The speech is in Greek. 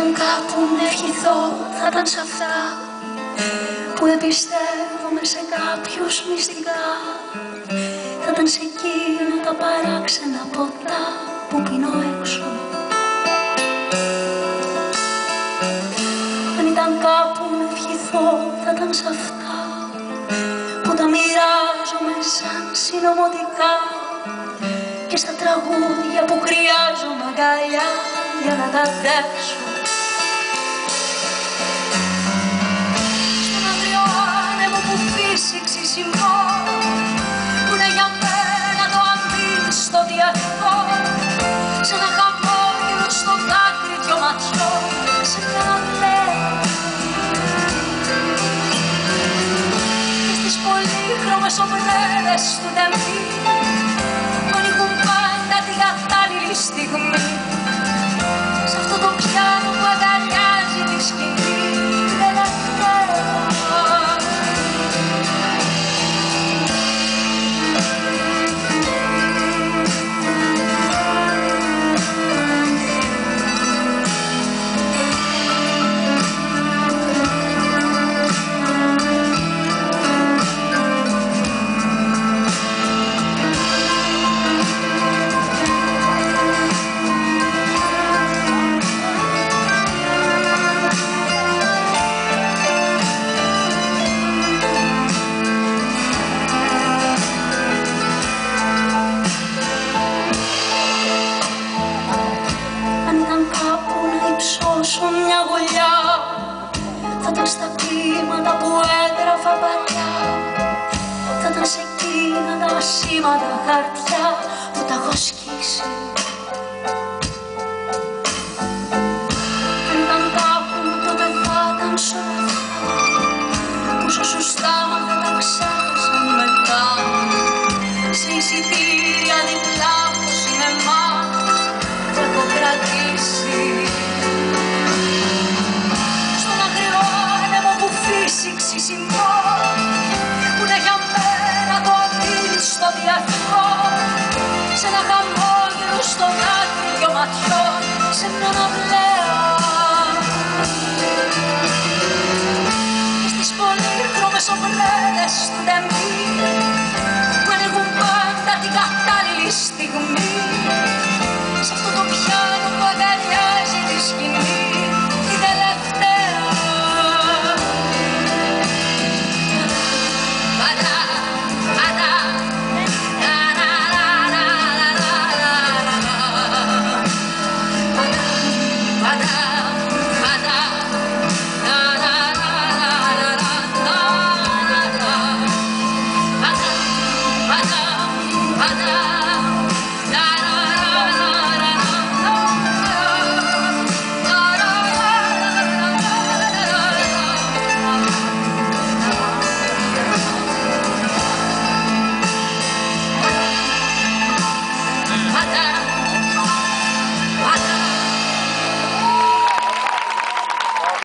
ήταν κάπου να ευχηθώ, θα ήταν σ' αυτά που δεν πιστεύομαι σε κάποιους μυστικά. Θα ήταν σε εκείνα τα παράξενα ποτά που πίνω έξω. Αν ήταν κάπου να ευχηθώ, θα ήταν σ' αυτά που τα μοιράζομαι σαν συνωμοτικά και στα τραγούδια που χρειάζομαι αγκαλιά για να τα αντέξω. Στον αγριό άνεμο που φύσηξε σημώ, που είναι για μένα το αμύστο διαθώ, σε ένα χαμόγελο στο δάκρυ δυο ματιών, σε κάνα λέω. Και στις πολύχρωμες ομπρέλες του τεμπή που ανοίγουν πάντα την κατάλληλη στιγμή, σ' αυτό το πιάνο που αγκαλιάζει τη σκηνή τελευταία. Μια γουλιά θα ήταν στα κλίματα που έγραφα παλιά, θα ήταν σε εκείνα τα ασήμαντα χαρτιά που τα έχω σκίσει. Αν ήταν κάπου τότε θα ήταν σ' όλα αυτά που σου σωστά δεν τα ξέχασαν μετά, σε εισιτήρια διπλά στο σινεμά που έχω κρατήσει. Φύσηξη σημώ, που είναι για μένα το αμύστο διαθώ, σε ένα χαμόγελο στο δάκρυ δυο ματιών, σε μια αυλαία. Και στις πολύχρωμες ομπρέλες του τεμπή που ανοίγουν πάντα την κατάλληλη στιγμή, σ' αυτό το πιάνο